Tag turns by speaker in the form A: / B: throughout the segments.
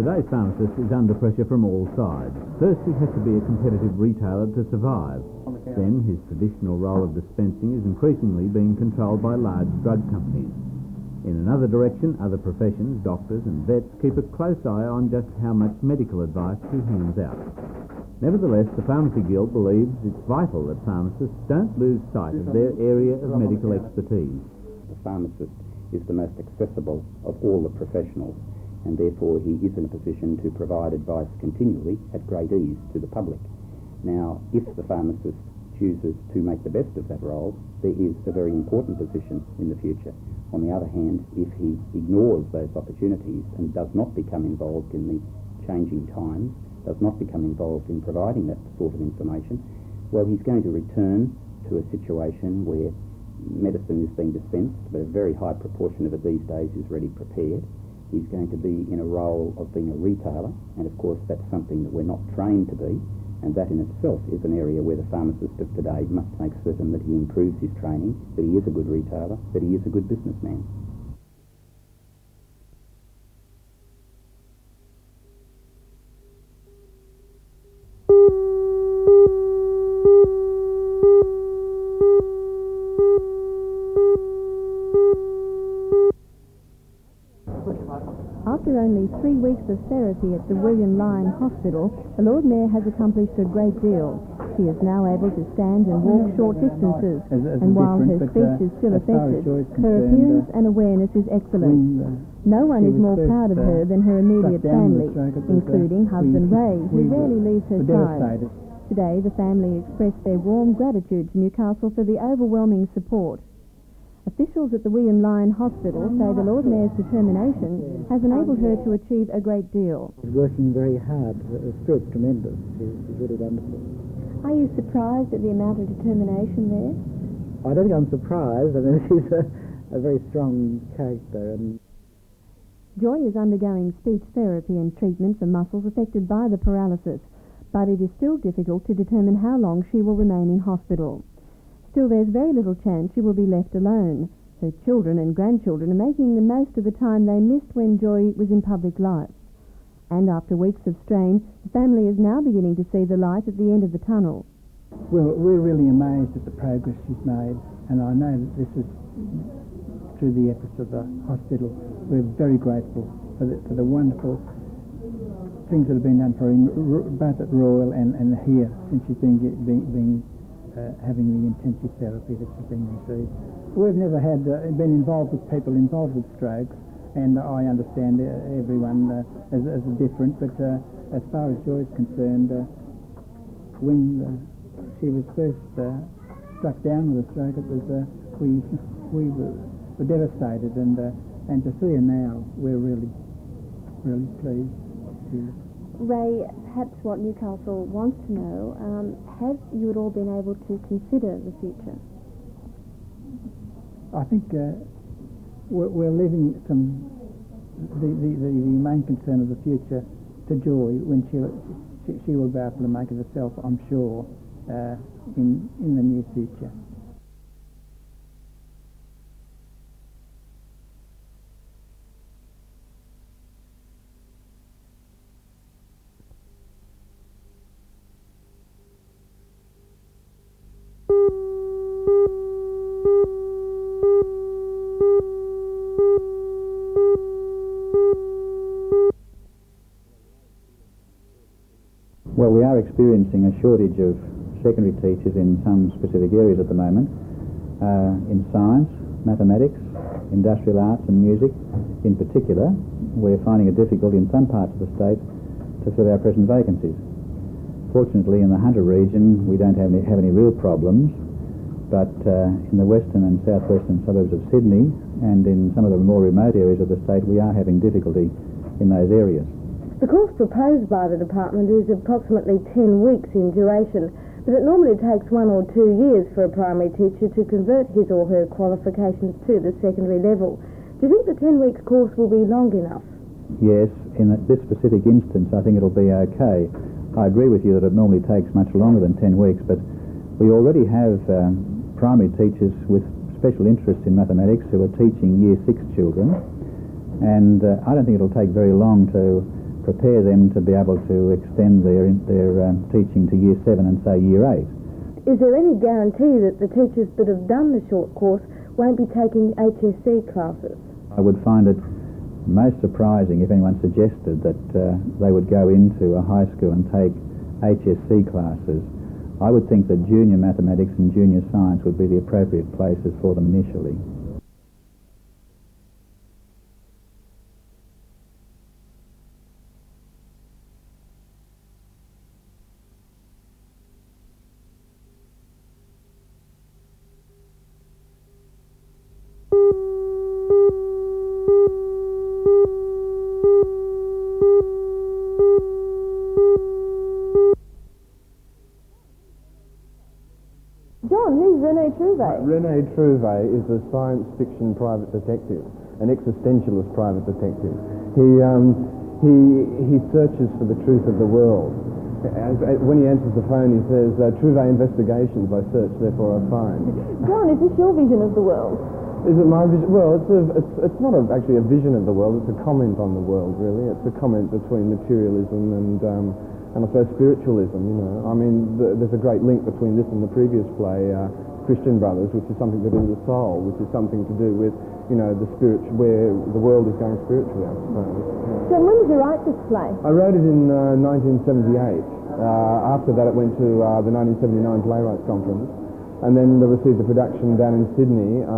A: Today's pharmacist is under pressure from all sides. First, he has to be a competitive retailer to survive. Then, his traditional role of dispensing is increasingly being controlled by large drug companies. In another direction, other professions, doctors and vets, keep a close eye on just how much medical advice he hands out. Nevertheless, the Pharmacy Guild believes it's vital that pharmacists don't lose sight of their area of medical expertise.
B: The pharmacist is the most accessible of all the professionals, and therefore he is in a position to provide advice continually at great ease to the public. Now, if the pharmacist chooses to make the best of that role, there is a very important position in the future. On the other hand, if he ignores those opportunities and does not become involved in the changing times, does not become involved in providing that sort of information, well, he's going to return to a situation where medicine is being dispensed, but a very high proportion of it these days is ready prepared. He's going to be in a role of being a retailer, and of course that's something that we're not trained to be, and that in itself is an area where the pharmacist of today must make certain that he improves his training, that he is a good retailer, that he is a good businessman.
C: After only 3 weeks of therapy at the William Lyon Hospital, the Lord Mayor has accomplished a great deal. She is now able to stand and walk short distances, and while her speech is still affected, her appearance and awareness is excellent. No one is more proud of her than her immediate family, including husband Ray, who rarely leaves her side. Today, the family expressed their warm gratitude to Newcastle for the overwhelming support. Officials at the William Lyon Hospital say the Lord Mayor's determination has enabled her to achieve a great deal.
D: She's working very hard. The spirit's tremendous. She's really wonderful.
C: Are you surprised at the amount of determination there?
D: I don't think I'm surprised. I mean, she's a very strong character. And
C: Joy is undergoing speech therapy and treatment for muscles affected by the paralysis, but it is still difficult to determine how long she will remain in hospital. Still, there's very little chance she will be left alone. Her children and grandchildren are making the most of the time they missed when Joy was in public life. And after weeks of strain, the family is now beginning to see the light at the end of the tunnel.
E: Well, we're really amazed at the progress she's made, and I know that this is through the efforts of the hospital. We're very grateful for the wonderful things that have been done for her, both at Royal and here, since she's been having the intensive therapy that she's been received. We've never been involved with people involved with strokes, and I understand everyone is different, but as far as Joy is concerned, when she was first struck down with a stroke, it was we were devastated, and to see her now, we're really pleased.
C: Ray, perhaps what Newcastle wants to know, have you at all been able to consider the future?
E: I think we're leaving the main concern of the future to Joy when she will be able to make it herself, I'm sure, in the near future.
B: Well, we are experiencing a shortage of secondary teachers in some specific areas at the moment, in science, mathematics, industrial arts and music. In particular, we're finding it difficult in some parts of the state to fill our present vacancies. Fortunately, in the Hunter region, we don't have any real problems, but in the western and southwestern suburbs of Sydney and in some of the more remote areas of the state, we are having difficulty in those areas.
F: The course proposed by the department is approximately 10 weeks in duration, but it normally takes 1 or 2 years for a primary teacher to convert his or her qualifications to the secondary level. Do you think the 10 weeks course will be long enough?
B: Yes, in this specific instance, I think it'll be okay. I agree with you that it normally takes much longer than 10 weeks, but we already have primary teachers with special interest in mathematics who are teaching Year 6 children, and I don't think it'll take very long to
G: prepare them to be able to extend their teaching to Year 7 and, say, Year 8.
F: Is there any guarantee that the teachers that have done the short course won't be taking HSC classes?
G: I would find it most surprising if anyone suggested that they would go into a high school and take HSC classes. I would think that junior mathematics and junior science would be the appropriate places for them initially.
F: John, who's René Trouvé?
H: René Trouvé is a science fiction private detective, an existentialist private detective. He searches for the truth of the world. When he answers the phone, he says, Trouvé investigations, I search, therefore I find.
F: John, is this your vision of the world?
H: Is it my vision? Well, it's not actually a vision of the world, it's a comment on the world, really. It's a comment between materialism and I suppose spiritualism, you know. I mean, there's a great link between this and the previous play, Christian Brothers, which is something to do with the soul, which is something to do with, you know, the spirit, where the world is going spiritually, I suppose. Yeah.
F: John, when did you write this play?
H: I wrote it in 1978. After that, it went to the 1979 Playwrights Conference, and then they received a production down in Sydney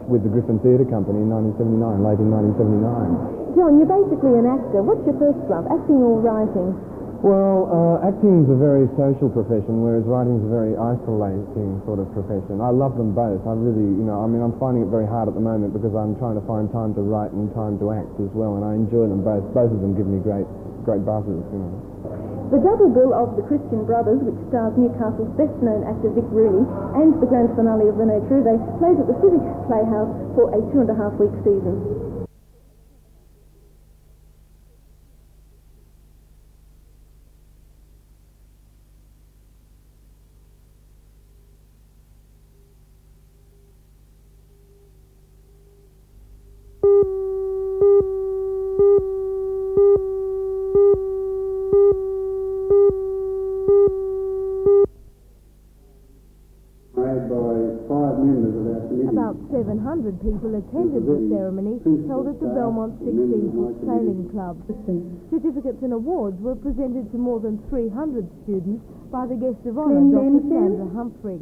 H: with the Griffin Theatre Company in 1979, late in 1979.
F: John, you're basically an actor. What's your first love, acting or writing?
H: Well, acting is a very social profession, whereas writing is a very isolating sort of profession. I love them both. I really, you know, I mean, I'm finding it very hard at the moment because I'm trying to find time to write and time to act as well, and I enjoy them both. Both of them give me great buzzes, you know.
F: The double bill of The Christian Brothers, which stars Newcastle's best-known actor Vic Rooney, and the grand finale of René Trouvé, plays at the Civic Playhouse for a 2.5-week season. About 700 people attended the ceremony held at the Belmont 16-foot Sailing Club. Certificates and awards were presented to more than 300 students by the guest of honour, Dr. Sandra Humphrey.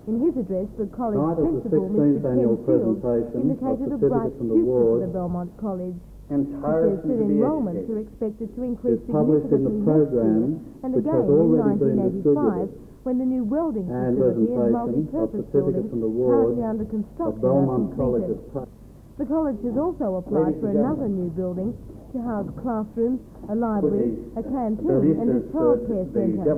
F: In his address, the college principal, Mr. Ken Field, indicated a bright future for the Belmont College. He says that enrolments are expected to increase significantly next year and again in 1985, when the new welding facility and multi-purpose building currently under construction are completed. The college has also applied for another new building to house classrooms, a library, a canteen and a childcare centre.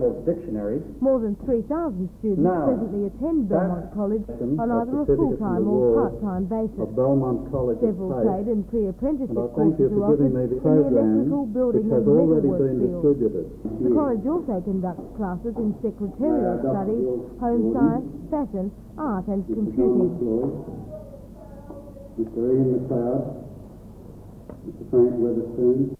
F: More than 3,000 students presently attend Belmont College on either a full-time or part-time basis. Several trade and pre-apprenticeship courses are offered in the electrical, building and metalwork fields. The college also conducts classes in secretarial studies, home science, fashion, art and computing.
I: Mr. Ian McLeod, Mr. Frank Weatherspoon.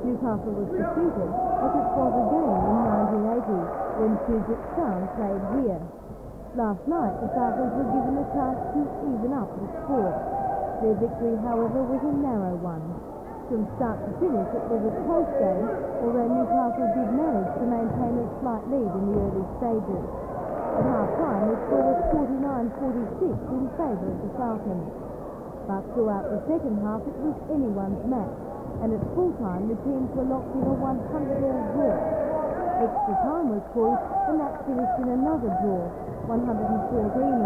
F: Newcastle was defeated, as it was again in 1980, when Puget Sound played here. Last night, the Falcons were given a chance to even up the score. Their victory, however, was a narrow one. From start to finish, it was a close game, although Newcastle did manage to maintain a slight lead in the early stages. At half-time, the score was 49-46 in favour of the Falcons. But throughout the second half, it was anyone's match, and at full-time, the teams were locked in a 100-all draw. Extra time was called, and that finished in another draw, 114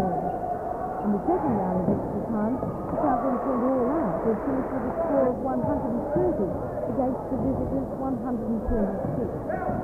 F: all.
C: In the second round of extra time, Southend went all out to finish with a score of 130 against the visitors' 126.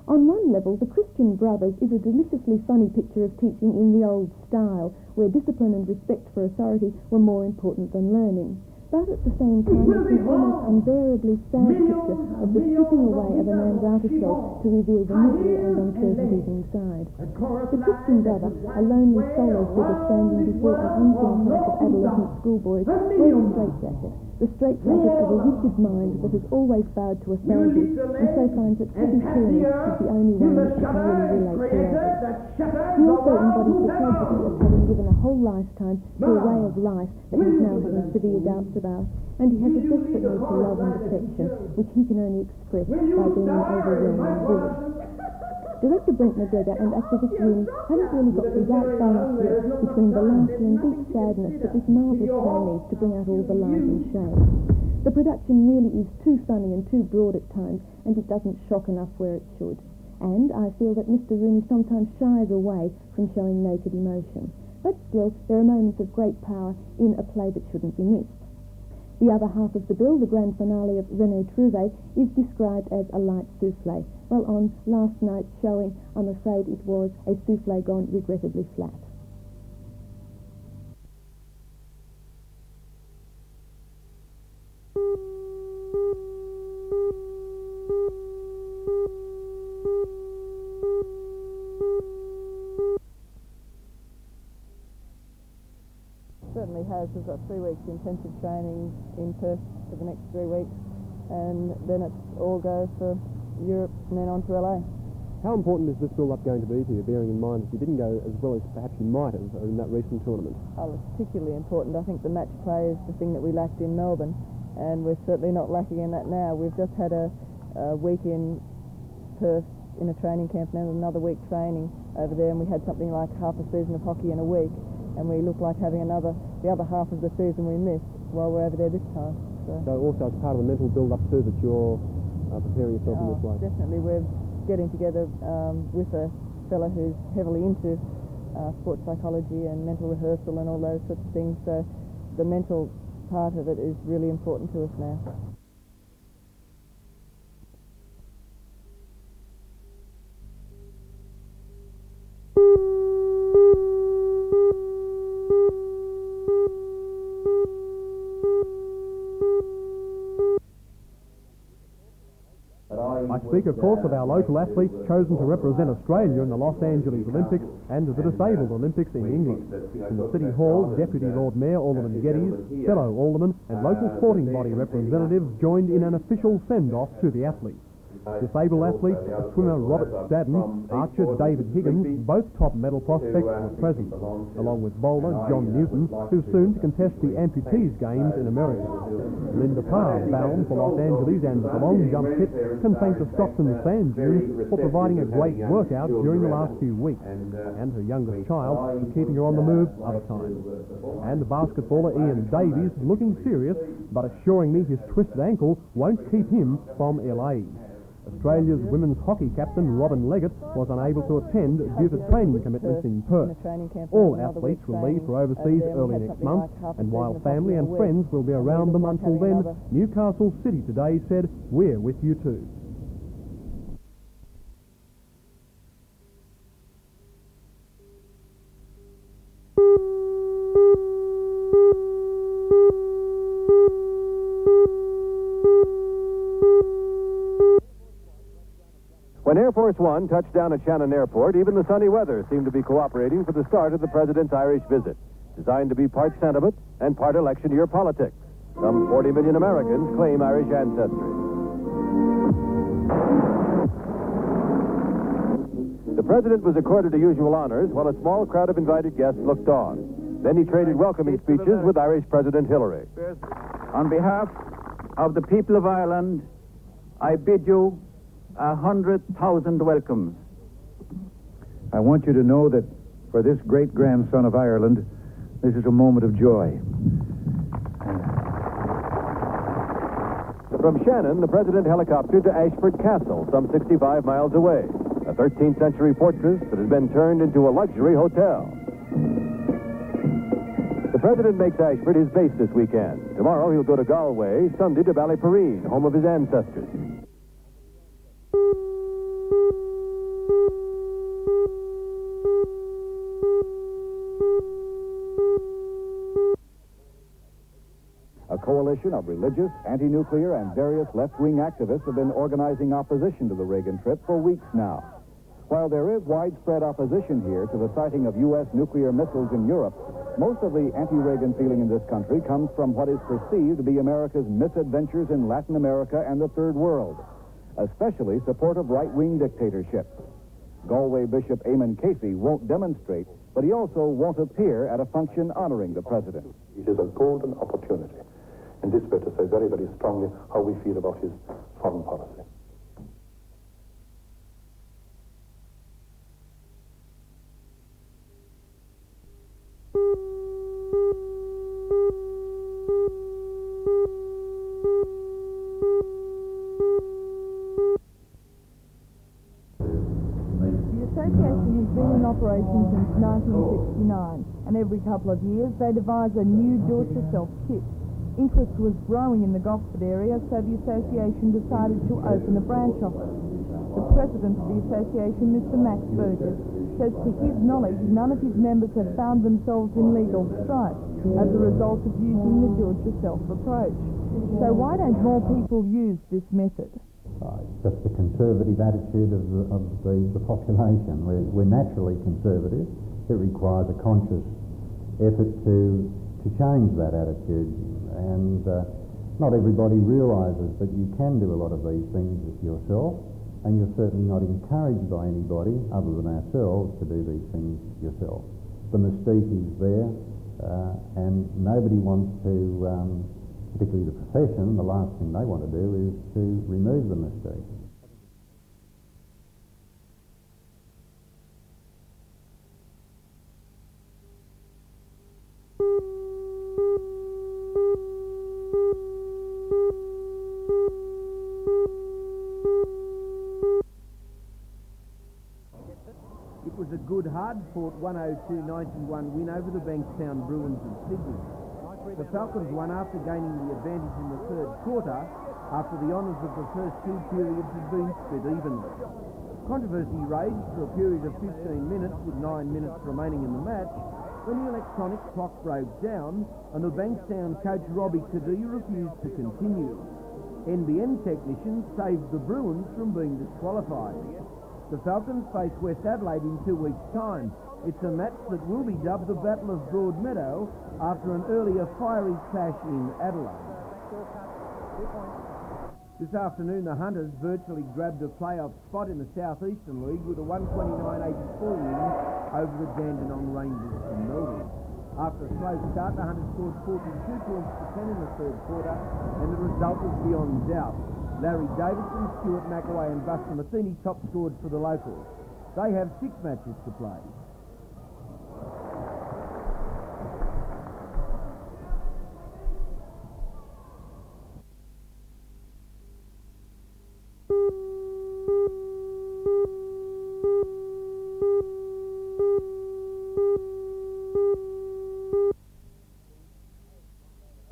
J: On one level, The Christian Brothers is a deliciously funny picture of teaching in the old style, where discipline and respect for authority were more important than learning. But at the same time, it's an almost unbearably sad picture of the stripping away of a man's outer self to reveal the misery and uncertainties inside. The Christian Brother, a lonely solo figure standing before an unseen class of adolescent schoolboys, wears a straitjacket. The straitjacket of a rigid mind that has always bowed to authority, and so finds that petty tyranny is the only way in which it can really relate to others. He also embodies the tragedy of having given a whole lifetime to a way of life that he's now having severe doubts about, and he has a desperate need for love and affection, which he can only express by being an overwhelming bully. Director Brent McGregor and actor Vic Rooney haven't really got the right balance yet between the laughter and deep sadness that this marvellous play needs to bring out all the light and shame. The production really is too funny and too broad at times, and it doesn't shock enough where it should. And I feel that Mr. Rooney sometimes shies away from showing naked emotion. But still, there are moments of great power in a play that shouldn't be missed. The other half of the bill, the grand finale of René Trouvé, is described as a light soufflé. Well, on last night's showing, I'm afraid it was a soufflé gone regrettably flat.
K: Certainly has. We've got 3 weeks intensive training in Perth for the next 3 weeks, and then it's all go for Europe and then on to LA.
L: How important is this build-up going to be to you, bearing in mind that you didn't go as well as perhaps you might have in that recent tournament?
K: Oh, it's particularly important. I think the match play is the thing that we lacked in Melbourne, and we're certainly not lacking in that now. We've just had a week in Perth in a training camp, and then another week training over there, and we had something like half a season of hockey in a week, and we look like having the other half of the season we missed while we're over there this time.
L: So also it's part of the mental build-up too that you're preparing yourself in this way?
K: Definitely. We're getting together with a fellow who's heavily into sports psychology and mental rehearsal and all those sorts of things, so the mental part of it is really important to us now.
L: I speak, of course, of our local athletes chosen to represent Australia in the Los Angeles Olympics and the Disabled Olympics in England. In the City Hall, Deputy Lord Mayor Alderman Geddes, fellow aldermen and local sporting body representatives joined in an official send-off to the athletes. Disabled athletes, swimmer Robert Stadden, archer David Higgins, both top medal prospects were present, along with bowler John Newton, who's soon to contest the Amputees Games in America. Linda Parr, bound for Los Angeles and the long jump pit, can thank the Stockton Sand Dunes for providing a great workout during the last few weeks, and her youngest child for keeping her on the move other times. And basketballer Ian Davies, looking serious, but assuring me his twisted ankle won't keep him from LA. Australia's women's hockey captain Robin Leggett was unable to attend due to training commitments in Perth. All athletes will leave for overseas early next month, and while family and friends will be around them until then, Newcastle City Today said, "We're with you too."
M: When Air Force One touched down at Shannon Airport, even the sunny weather seemed to be cooperating for the start of the President's Irish visit, designed to be part sentiment and part election year politics. Some 40 million Americans claim Irish ancestry. The President was accorded the usual honors while a small crowd of invited guests looked on. Then he traded welcoming speeches with Irish President Hillary.
N: On behalf of the people of Ireland, I bid you 100,000 welcomes.
G: I want you to know that for this great-grandson of Ireland, this is a moment of joy.
M: From Shannon, the President helicoptered to Ashford Castle, some 65 miles away, a 13th century fortress that has been turned into a luxury hotel. The President makes Ashford his base this weekend. Tomorrow he'll go to Galway, Sunday to Ballyporeen, home of his ancestors.
O: A coalition of religious, anti-nuclear, and various left-wing activists have been organizing opposition to the Reagan trip for weeks now. While there is widespread opposition here to the sighting of U.S. nuclear missiles in Europe, most of the anti-Reagan feeling in this country comes from what is perceived to be America's misadventures in Latin America and the Third World, especially support of right-wing dictatorships. Galway Bishop Eamon Casey won't demonstrate, but he also won't appear at a function honoring the president.
P: It is a golden opportunity in this way to say very, very strongly how we feel about his foreign policy.
K: The association has been in operation since 1969, and every couple of years they devise a new do-it-yourself kit. Interest was growing in the Gosford area, so the association decided to open a branch office. The president of the association, Mr. Max Burgess, says to his knowledge none of his members have found themselves in legal strife as a result of using the do-it-yourself approach. So why don't more people use this method?
Q: It's just the conservative attitude of the population. We're naturally conservative. It requires a conscious effort to change that attitude. And not everybody realises that you can do a lot of these things yourself, and you're certainly not encouraged by anybody other than ourselves to do these things yourself. The mystique is there, and nobody wants to, particularly the profession, the last thing they want to do is to remove the mystique.
R: It was a good, hard-fought 102-91 win over the Bankstown Bruins of Sydney. The Falcons won after gaining the advantage in the third quarter, after the honours of the first two periods had been split evenly. Controversy raged for a period of 15 minutes, with 9 minutes remaining in the match, when the electronic clock broke down and the Bankstown coach Robbie Cadee refused to continue. NBN technicians saved the Bruins from being disqualified. The Falcons face West Adelaide in 2 weeks' time. It's a match that will be dubbed the Battle of Broadmeadow after an earlier fiery clash in Adelaide. This afternoon, the Hunters virtually grabbed a playoff spot in the South Eastern League with a 129-84 win over the Dandenong Rangers from Melbourne. After a slow start, the Hunters scored 42 points to 10 in the third quarter, and the result was beyond doubt. Larry Davidson, Stuart McAway and Buster Matheny top scored for the locals. They have 6 matches to play.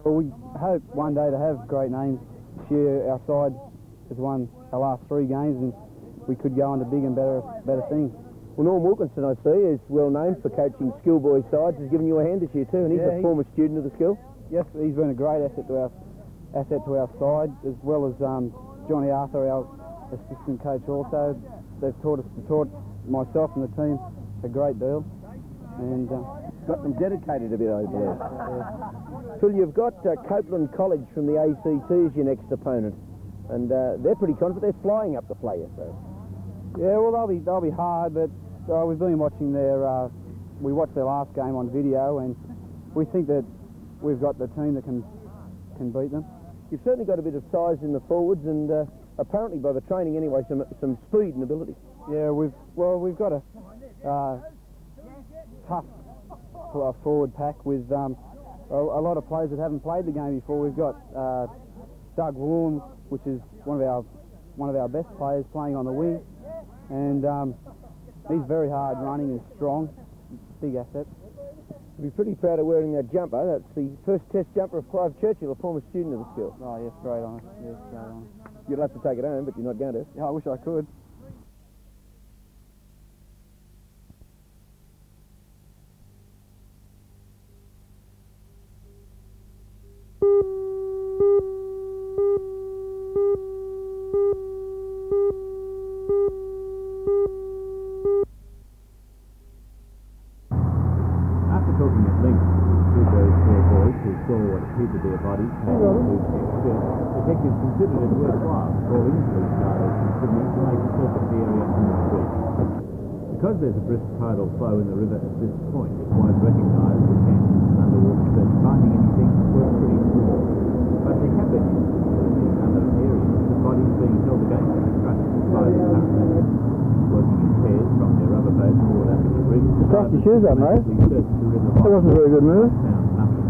S: Well, we hope one day to have great names. This year our side has won our last 3 games and we could go on to big and better things.
T: Well, Norm Wilkinson, I see, is well known for coaching schoolboy sides. He's given you a hand this year too, and he's a former student of the school.
S: Yes, he's been a great asset to our side, as well as Johnny Arthur, our assistant coach also. They've taught myself and the team a great deal. And
T: got them dedicated a bit over there. Phil, you've got Copeland College from the ACT as your next opponent, and they're pretty confident. They're flying up the play, so.
S: Yeah, well, they'll be hard, but we've been watching we watched their last game on video, and we think that we've got the team that can beat them.
T: You've certainly got a bit of size in the forwards, and apparently by the training anyway, some speed and ability.
S: Yeah, we've got a tough forward pack with a lot of players that haven't played the game before. We've got Doug Warm, which is one of our best players, playing on the wing, and he's very hard running and strong, big asset.
T: You'll be pretty proud of wearing that jumper. That's the first test jumper of Clive Churchill, a former student of the school.
S: Oh yes, great on it. Yes, great on it.
T: You'll have to take it home, but you're not going to.
S: Yeah, I wish I could.
A: Talking at length with those four boys who saw what appeared to be a body clad in blue check shirt, detectives considered it worthwhile calling police riders from Sydney to make a search of the area on the street. Because there's a brisk tidal flow in the river at this point, it was recognised the chances of an underwater search finding anything were pretty small. But there have been instances in other areas of bodies being held against the trucks by the current. Working in pairs from their rubber boat moored up to the bridge.
E: Take your shoes on, mate. That wasn't a very good move.
A: Found nothing.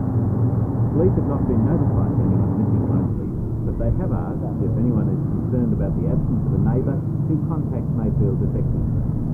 A: Police have not been notified of anyone missing locally, but they have asked if anyone is concerned about the absence of a neighbour to contact Mayfield detectives.